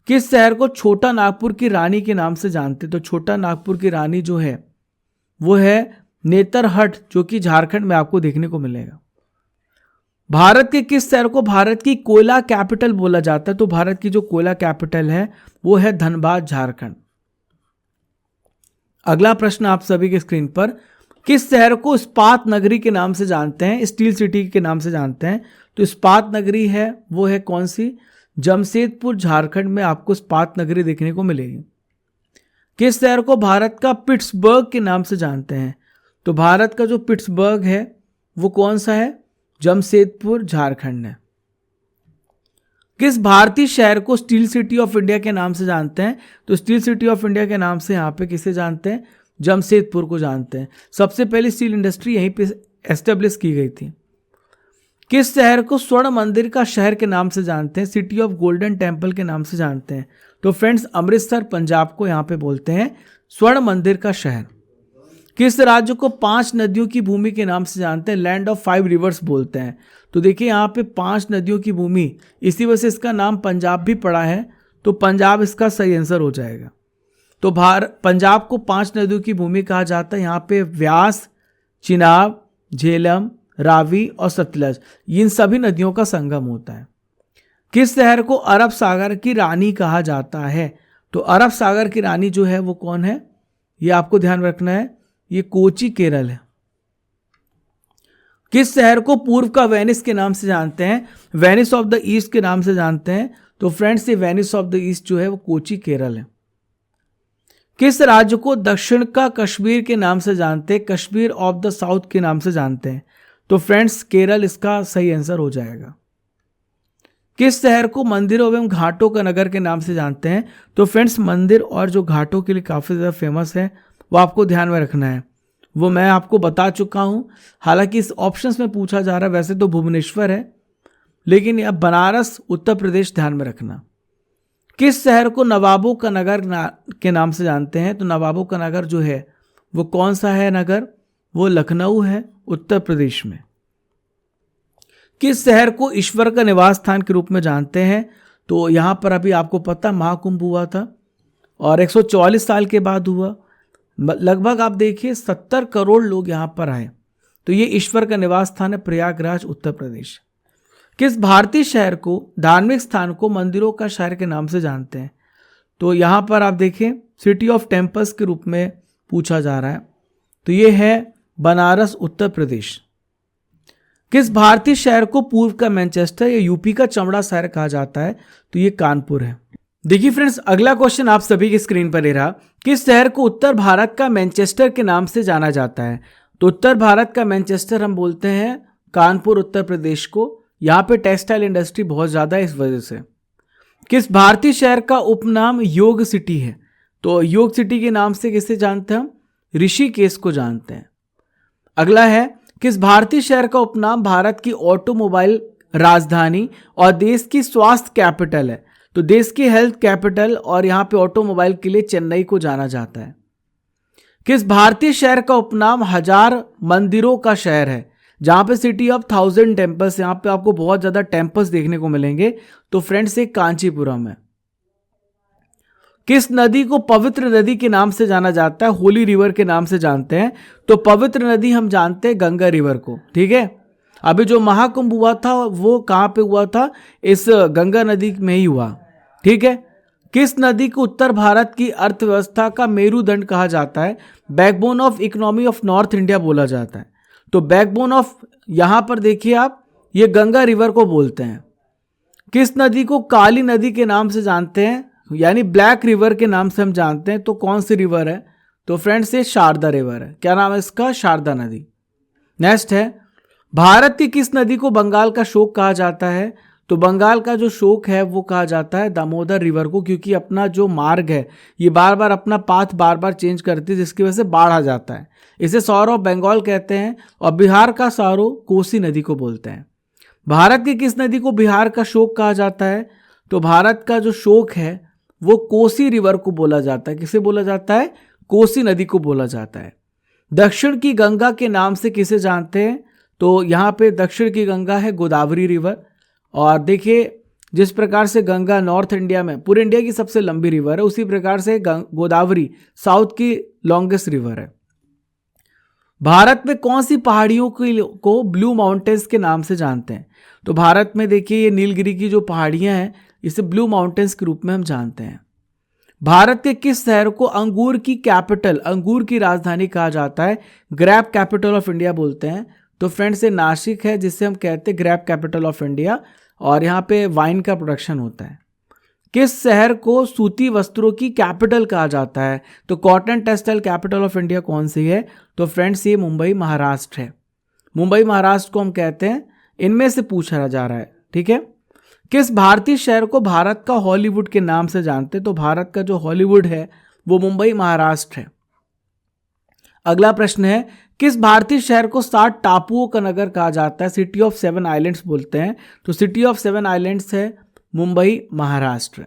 किस शहर को छोटा नागपुर की रानी के नाम से जानते? तो छोटा नागपुर की रानी जो है वो है नेतरहट, जो कि झारखंड में आपको देखने को मिलेगा। भारत के किस शहर को भारत की कोयला कैपिटल बोला जाता है? तो भारत की जो कोयला कैपिटल है वो है धनबाद, झारखंड। अगला प्रश्न आप सभी के स्क्रीन पर, किस शहर को इस्पात नगरी के नाम से जानते हैं, स्टील सिटी के नाम से जानते हैं? तो इस्पात नगरी है वो है कौन सी? जमशेदपुर, झारखंड में आपको इस्पात नगरी देखने को मिलेगी। किस शहर को भारत का पिट्सबर्ग के नाम से जानते हैं? तो भारत का जो पिट्सबर्ग है वो कौन सा है? जमशेदपुर, झारखंड है। किस भारतीय शहर को स्टील सिटी ऑफ इंडिया के नाम से जानते हैं? तो स्टील सिटी ऑफ इंडिया के नाम से यहाँ पे किसे जानते हैं? जमशेदपुर को जानते हैं। सबसे पहले स्टील इंडस्ट्री यहीं पे एस्टेब्लिश की गई थी। किस शहर को स्वर्ण मंदिर का शहर के नाम से जानते हैं? सिटी ऑफ गोल्डन टेम्पल के नाम से जानते हैं। तो फ्रेंड्स, अमृतसर पंजाब को यहाँ पे बोलते हैं स्वर्ण मंदिर का शहर। किस राज्य को 5 नदियों की भूमि के नाम से जानते हैं? लैंड ऑफ 5 रिवर्स बोलते हैं। तो देखिए यहाँ पे 5 नदियों की भूमि, इसी वजह से इसका नाम पंजाब भी पड़ा है, तो पंजाब इसका सही आंसर हो जाएगा। तो पंजाब को 5 नदियों की भूमि कहा जाता है। यहाँ पे व्यास, चिनाब, झेलम, रावी और सतलज, इन सभी नदियों का संगम होता है। किस शहर को अरब सागर की रानी कहा जाता है? तो अरब सागर की रानी जो है वो कौन है, ये आपको ध्यान रखना है, ये कोची, केरल है। किस शहर को पूर्व का वेनिस के नाम से जानते हैं? वेनिस ऑफ द ईस्ट के नाम से जानते हैं। तो फ्रेंड्स, ये वेनिस ऑफ द ईस्ट जो है वो कोची, केरल है। किस राज्य को दक्षिण का कश्मीर के नाम से जानते हैं? कश्मीर ऑफ द साउथ के नाम से जानते हैं। तो फ्रेंड्स, केरल इसका सही आंसर हो जाएगा। किस शहर को मंदिरों एवं घाटों का नगर के नाम से जानते हैं? तो फ्रेंड्स, मंदिर और जो घाटों के लिए काफ़ी ज़्यादा फेमस है वो आपको ध्यान में रखना है, वो मैं आपको बता चुका हूँ। हालांकि इस ऑप्शंस में पूछा जा रहा है, वैसे तो भुवनेश्वर है, लेकिन अब बनारस, उत्तर प्रदेश ध्यान में रखना। किस शहर को नवाबों का नगर के नाम से जानते हैं? तो नवाबों का नगर जो है वो कौन सा है नगर? वो लखनऊ है, उत्तर प्रदेश में। किस शहर को ईश्वर का निवास स्थान के रूप में जानते हैं? तो यहाँ पर अभी आपको पता महाकुंभ हुआ था और 144 साल के बाद हुआ। लगभग आप देखिए 70 करोड़ लोग यहाँ पर आए, तो ये ईश्वर का निवास स्थान है, प्रयागराज, उत्तर प्रदेश। किस भारतीय शहर को, धार्मिक स्थान को मंदिरों का शहर के नाम से जानते हैं? तो यहाँ पर आप देखें सिटी ऑफ टेम्पल्स के रूप में पूछा जा रहा है, तो ये है बनारस, उत्तर प्रदेश। किस भारतीय शहर को पूर्व का मैनचेस्टर या यूपी का चमड़ा शहर कहा जाता है? तो ये कानपुर है। देखिए फ्रेंड्स, अगला क्वेश्चन आप सभी की स्क्रीन पर ले रहा, किस शहर को उत्तर भारत का मैनचेस्टर के नाम से जाना जाता है? तो उत्तर भारत का मैनचेस्टर हम बोलते हैं कानपुर, उत्तर प्रदेश को। यहाँ पे टेक्सटाइल इंडस्ट्री बहुत ज़्यादा है इस वजह से। किस भारतीय शहर का उपनाम योग सिटी है? तो योग सिटी के नाम से किसे जानते हैं हम? ऋषिकेश को जानते हैं। अगला है, किस भारतीय शहर का उपनाम भारत की ऑटोमोबाइल राजधानी और देश की स्वास्थ्य कैपिटल है? तो देश की हेल्थ कैपिटल और यहाँ पे ऑटोमोबाइल के लिए चेन्नई को जाना जाता है। किस भारतीय शहर का उपनाम 1000 मंदिरों का शहर है? जहाँ पे सिटी ऑफ 1000 टेम्पल्स, यहाँ पे आपको बहुत ज़्यादा टेम्पल्स देखने को मिलेंगे। तो फ्रेंड्स, एक कांचीपुरम है। किस नदी को पवित्र नदी के नाम से जाना जाता है? होली रिवर के नाम से जानते हैं। तो पवित्र नदी हम जानते हैं गंगा रिवर को, ठीक है। अभी जो महाकुंभ हुआ था वो कहाँ पे हुआ था? इस गंगा नदी में ही हुआ, ठीक है। किस नदी को उत्तर भारत की अर्थव्यवस्था का मेरुदंड कहा जाता है? Backbone of economy of north India बोला जाता है। तो बैकबोन ऑफ, यहां पर देखिए आप, ये गंगा रिवर को बोलते हैं। किस नदी को काली नदी के नाम से जानते हैं, यानी ब्लैक रिवर के नाम से हम जानते हैं? तो कौन सी रिवर है? तो फ्रेंड्स, ये शारदा रिवर है। क्या नाम है इसका? शारदा नदी। नेक्स्ट है, भारत की किस नदी को बंगाल का शोक कहा जाता है? तो बंगाल का जो शोक है वो कहा जाता है दामोदर रिवर को, क्योंकि अपना जो मार्ग है ये बार बार अपना पाथ बार बार चेंज करती है, जिसकी वजह से बाढ़ आ जाता है। इसे सौर ऑफ बंगाल कहते हैं। और बिहार का सौरो कोसी नदी को बोलते हैं। भारत की किस नदी को बिहार का शोक कहा जाता है? तो भारत का जो शोक है वो कोसी रिवर को बोला जाता है। किसे बोला जाता है? कोसी नदी को बोला जाता है। दक्षिण की गंगा के नाम से किसे जानते हैं? तो यहाँ पे दक्षिण की गंगा है गोदावरी रिवर। और देखिए, जिस प्रकार से गंगा नॉर्थ इंडिया में पूरे इंडिया की सबसे लंबी रिवर है, उसी प्रकार से गोदावरी साउथ की लॉन्गेस्ट रिवर है। भारत में कौन सी पहाड़ियों को ब्लू माउंटेन्स के नाम से जानते हैं? तो भारत में देखिए, ये नीलगिरी की जो पहाड़ियां हैं इसे ब्लू माउंटेन्स के रूप में हम जानते हैं। भारत के किस शहर को अंगूर की कैपिटल, अंगूर की राजधानी कहा जाता है? ग्रेप कैपिटल ऑफ इंडिया बोलते हैं। तो फ्रेंड्स ये नासिक है, जिससे हम कहते हैं ग्रेप कैपिटल ऑफ इंडिया, और यहाँ पे वाइन का प्रोडक्शन होता है। किस शहर को सूती वस्त्रों की कैपिटल कहा जाता है? तो cotton textile capital of India कौन सी है? तो फ्रेंड्स ये मुंबई महाराष्ट्र है। मुंबई महाराष्ट्र को हम कहते हैं, इनमें से पूछा जा रहा है, ठीक है। किस भारतीय शहर को भारत का हॉलीवुड के नाम से जानते हैं? तो भारत का जो हॉलीवुड है वो मुंबई महाराष्ट्र है। अगला प्रश्न है, किस भारतीय शहर को 7 टापुओं का नगर कहा जाता है? सिटी ऑफ 7 आइलैंड्स बोलते हैं। तो सिटी ऑफ 7 आइलैंड्स है मुंबई महाराष्ट्र।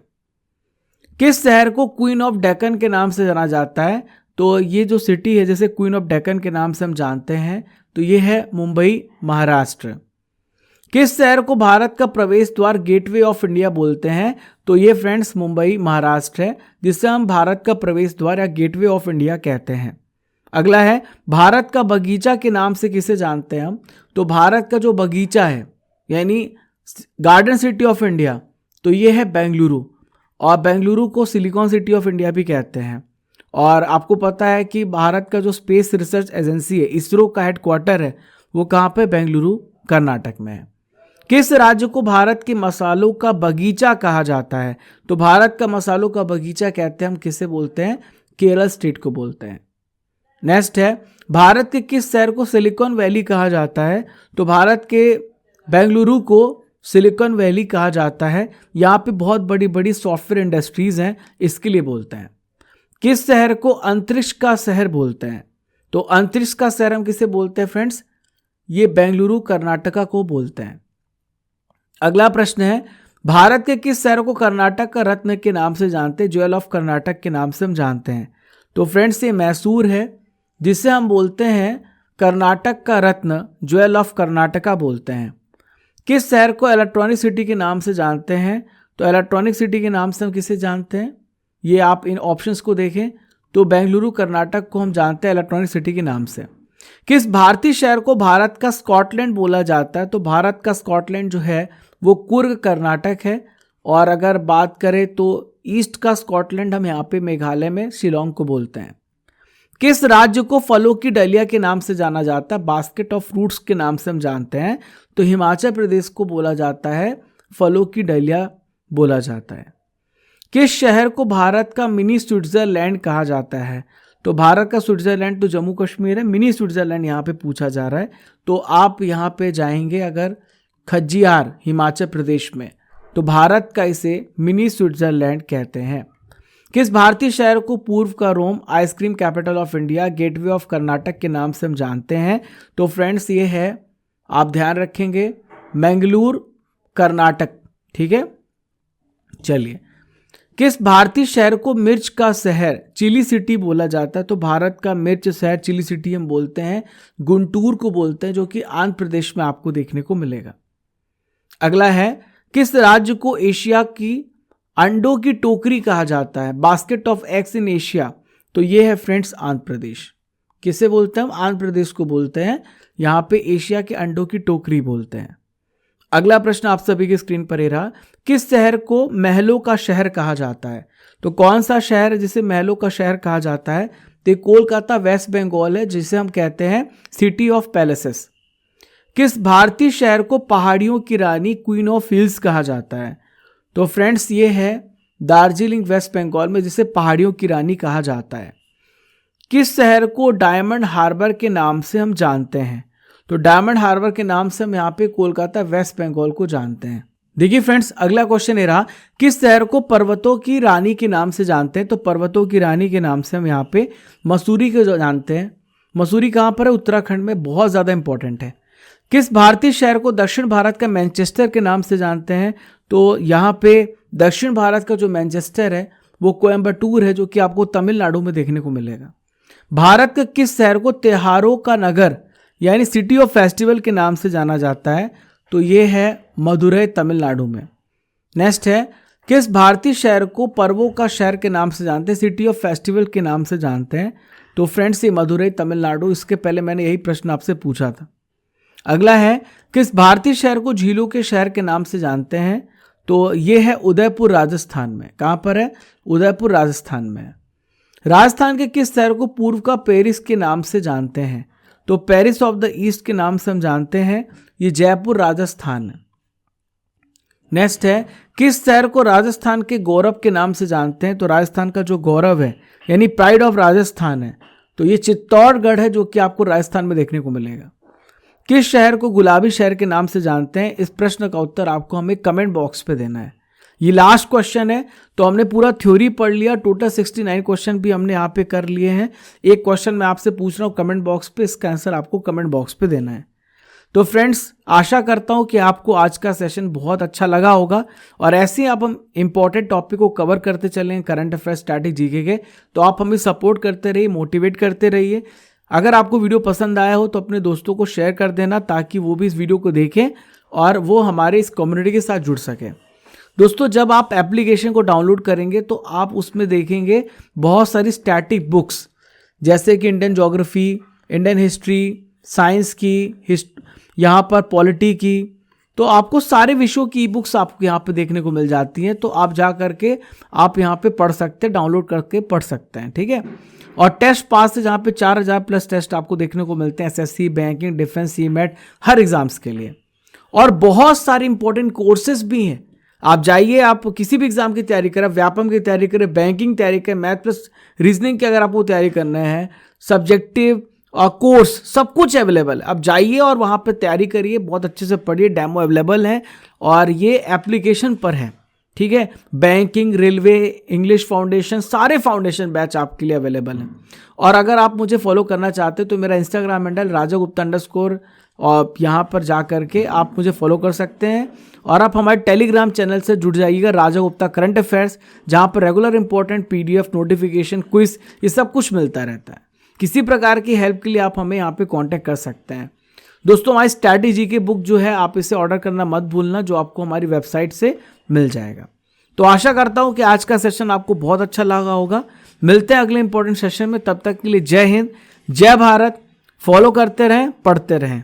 किस शहर को क्वीन ऑफ डेक्कन के नाम से जाना जाता है? तो ये जो सिटी है, जैसे क्वीन ऑफ डेक्कन के नाम से हम जानते हैं, तो ये है मुंबई महाराष्ट्र। किस शहर को भारत का प्रवेश द्वार गेटवे ऑफ इंडिया बोलते हैं? तो ये फ्रेंड्स मुंबई महाराष्ट्र है, जिसे हम भारत का प्रवेश द्वार या गेटवे ऑफ इंडिया कहते हैं। अगला है, भारत का बगीचा के नाम से किसे जानते हैं हम? तो भारत का जो बगीचा है, यानी गार्डन सिटी ऑफ इंडिया, तो ये है बेंगलुरु, और बेंगलुरु को सिलिकॉन सिटी ऑफ इंडिया भी कहते हैं। और आपको पता है कि भारत का जो स्पेस रिसर्च एजेंसी है, इसरो का हेडक्वार्टर है, वो कहाँ पे? बेंगलुरु कर्नाटक में है। किस राज्य को भारत के मसालों का बगीचा कहा जाता है? तो भारत का मसालों का बगीचा कहते हैं हम किसे बोलते हैं? केरल स्टेट को बोलते हैं। नेक्स्ट है, भारत के किस शहर को सिलिकॉन वैली कहा जाता है? तो भारत के बेंगलुरु को सिलिकॉन वैली कहा जाता है। यहाँ पे बहुत बड़ी बड़ी सॉफ्टवेयर इंडस्ट्रीज हैं, इसके लिए बोलते हैं। किस शहर को अंतरिक्ष का शहर बोलते हैं? तो अंतरिक्ष का शहर हम किसे बोलते हैं फ्रेंड्स? ये बेंगलुरु कर्नाटका को बोलते हैं। अगला प्रश्न है, भारत के किस शहर को कर्नाटक का रत्न के नाम से जानते हैं? ज्वेल ऑफ कर्नाटक के नाम से हम जानते हैं। तो फ्रेंड्स ये मैसूर है, जिसे हम बोलते हैं कर्नाटक का रत्न, ज्वेल ऑफ कर्नाटका बोलते हैं। किस शहर को इलेक्ट्रॉनिक सिटी के नाम से जानते हैं? तो इलेक्ट्रॉनिक सिटी के नाम से हम किसे जानते हैं? ये आप इन ऑप्शंस को देखें, तो बेंगलुरु कर्नाटक को हम जानते हैं इलेक्ट्रॉनिक सिटी के नाम से। किस भारतीय शहर को भारत का स्कॉटलैंड बोला जाता है? तो भारत का स्कॉटलैंड जो है वो कुर्ग कर्नाटक है। और अगर बात करें तो ईस्ट का स्कॉटलैंड हम यहाँ पे मेघालय में शिलोंग को बोलते हैं। किस राज्य को फलों की डलिया के नाम से जाना जाता है? बास्केट ऑफ फ्रूट्स के नाम से हम जानते हैं। तो हिमाचल प्रदेश को बोला जाता है, फलों की डलिया बोला जाता है। किस शहर को भारत का मिनी स्विट्जरलैंड कहा जाता है? तो भारत का स्विट्जरलैंड तो जम्मू कश्मीर है, मिनी स्विट्जरलैंड यहाँ पे पूछा जा रहा है। तो आप यहाँ पे जाएंगे अगर खज्जियार हिमाचल प्रदेश में, तो भारत का इसे मिनी स्विट्जरलैंड कहते हैं। किस भारतीय शहर को पूर्व का Rome, ice cream capital of India, gateway of Karnataka के नाम से हम जानते हैं? तो फ्रेंड्स ये है, आप ध्यान रखेंगे, मैंगलोर कर्नाटक, ठीक है। चलिए, किस भारतीय शहर को मिर्च का शहर, चिली सिटी बोला जाता है? तो भारत का मिर्च शहर, चिली सिटी हम बोलते हैं, गुंटूर को बोलते हैं, जो कि आंध्र प्रदेश में आपको देखने को मिलेगा। अगला है, किस राज्य को एशिया की अंडों की टोकरी कहा जाता है? Basket of eggs in Asia. तो ये है फ्रेंड्स आंध्र प्रदेश। किसे बोलते हैं हम? आंध्र प्रदेश को बोलते हैं। यहाँ पे एशिया के अंडों की टोकरी बोलते हैं। अगला प्रश्न आप सभी की स्क्रीन पर ही रहा, किस शहर को महलों का शहर कहा जाता है? तो कौन सा शहर है जिसे महलों का शहर कहा जाता है? तो कोलकाता वेस्ट बंगाल है, जिसे हम कहते हैं सिटी ऑफ पैलेसेस। किस भारतीय शहर को पहाड़ियों की रानी, क्वीन ऑफ हिल्स कहा जाता है? तो फ्रेंड्स ये है दार्जिलिंग वेस्ट बंगाल में, जिसे पहाड़ियों की रानी कहा जाता है। किस शहर को डायमंड हार्बर के नाम से हम जानते हैं? तो डायमंड हार्बर के नाम से हम यहाँ पे कोलकाता वेस्ट बंगाल को जानते हैं। देखिए फ्रेंड्स, अगला क्वेश्चन ये रहा, किस शहर को पर्वतों की रानी के नाम से जानते हैं? तो पर्वतों की रानी के नाम से हम यहाँ पे मसूरी को जानते हैं। मसूरी कहाँ पर है? उत्तराखंड में, बहुत ज़्यादा इंपॉर्टेंट है। किस भारतीय शहर को दक्षिण भारत का मैनचेस्टर के नाम से जानते हैं? तो यहाँ पे दक्षिण भारत का जो मैनचेस्टर है वो कोयम्बटूर है, जो कि आपको तमिलनाडु में देखने को मिलेगा। भारत के किस शहर को त्योहारों का नगर यानी सिटी ऑफ फेस्टिवल के नाम से जाना जाता है? तो ये है मदुरई तमिलनाडु में। नेक्स्ट है, किस भारतीय शहर को पर्वों का शहर के नाम से जानते हैं, सिटी ऑफ फेस्टिवल के नाम से जानते हैं? तो फ्रेंड्स ये मदुरई तमिलनाडु। इसके पहले मैंने यही प्रश्न आपसे पूछा था। अगला है, किस भारतीय शहर को झीलों के शहर के नाम से जानते हैं? तो ये है उदयपुर राजस्थान में। कहाँ पर है? उदयपुर राजस्थान में है। राजस्थान के किस शहर को पूर्व का पेरिस के नाम से जानते हैं? तो पेरिस ऑफ द ईस्ट के नाम से हम जानते हैं, ये जयपुर राजस्थान है। नेक्स्ट है, किस शहर को राजस्थान के गौरव के नाम से जानते हैं? तो राजस्थान का जो गौरव है यानी प्राइड ऑफ राजस्थान है, तो ये चित्तौड़गढ़ है, जो कि आपको राजस्थान में देखने को मिलेगा। किस शहर को गुलाबी शहर के नाम से जानते हैं? इस प्रश्न का उत्तर आपको हमें कमेंट बॉक्स पे देना है। ये लास्ट क्वेश्चन है, तो हमने पूरा थ्योरी पढ़ लिया। टोटल 69 क्वेश्चन भी हमने यहाँ पे कर लिए हैं। एक क्वेश्चन मैं आपसे पूछ रहा हूँ कमेंट बॉक्स पे, इसका आंसर आपको कमेंट बॉक्स पे देना है। तो फ्रेंड्स, आशा करता हूँ कि आपको आज का सेशन बहुत अच्छा लगा होगा, और ऐसे ही आप हम इंपॉर्टेंट टॉपिक को कवर करते चलें करंट अफेयर्स स्टैटिक जीके के, तो आप हमें सपोर्ट करते रहिए, मोटिवेट करते रहिए। अगर आपको वीडियो पसंद आया हो तो अपने दोस्तों को शेयर कर देना, ताकि वो भी इस वीडियो को देखें और वो हमारे इस कम्युनिटी के साथ जुड़ सकें। दोस्तों, जब आप एप्लीकेशन को डाउनलोड करेंगे तो आप उसमें देखेंगे बहुत सारी स्टैटिक बुक्स, जैसे कि Indian geography, Indian history, science की, यहाँ पर पॉलिटी की, तो आपको सारे विषयों की ई बुक्स आपको यहाँ पे देखने को मिल जाती हैं। तो आप जा करके आप यहाँ पे पढ़ सकते हैं, डाउनलोड करके पढ़ सकते हैं, ठीक है। और टेस्ट पास से जहाँ पे 4000 प्लस टेस्ट आपको देखने को मिलते हैं, एसएससी, बैंकिंग, डिफेंस, सीमेट, हर एग्जाम्स के लिए। और बहुत सारे इंपॉर्टेंट कोर्सेज भी हैं। आप जाइए, आप किसी भी एग्जाम की तैयारी करें, व्यापम की तैयारी करें, बैंकिंग तैयारी करें, मैथ प्लस रीजनिंग की अगर आपको तैयारी करना है, सब्जेक्टिव और कोर्स, सब कुछ अवेलेबल है। आप जाइए और वहाँ पे तैयारी करिए, बहुत अच्छे से पढ़िए, डेमो अवेलेबल है और ये एप्लीकेशन पर है, ठीक है। बैंकिंग, रेलवे, इंग्लिश फाउंडेशन, सारे फाउंडेशन बैच आपके लिए अवेलेबल हैं। और अगर आप मुझे फॉलो करना चाहते हो तो मेरा इंस्टाग्राम हैंडल राजागुप्ता_, और यहाँ पर जा करके आप मुझे फॉलो कर सकते हैं। और आप हमारे टेलीग्राम चैनल से जुड़ जाइएगा, राजा गुप्ता करंट अफेयर्स, जहाँ पर regular important PDF, notification, quiz, ये सब कुछ मिलता रहता है। किसी प्रकार की हेल्प के लिए आप हमें यहाँ पे कांटेक्ट कर सकते हैं। दोस्तों, हमारी स्टैटिक जीके बुक जो है, आप इसे ऑर्डर करना मत भूलना, जो आपको हमारी वेबसाइट से मिल जाएगा। तो आशा करता हूँ कि आज का सेशन आपको बहुत अच्छा लगा होगा। मिलते हैं अगले इंपॉर्टेंट सेशन में, तब तक के लिए जय हिंद, जय भारत। फॉलो करते रहें, पढ़ते रहें।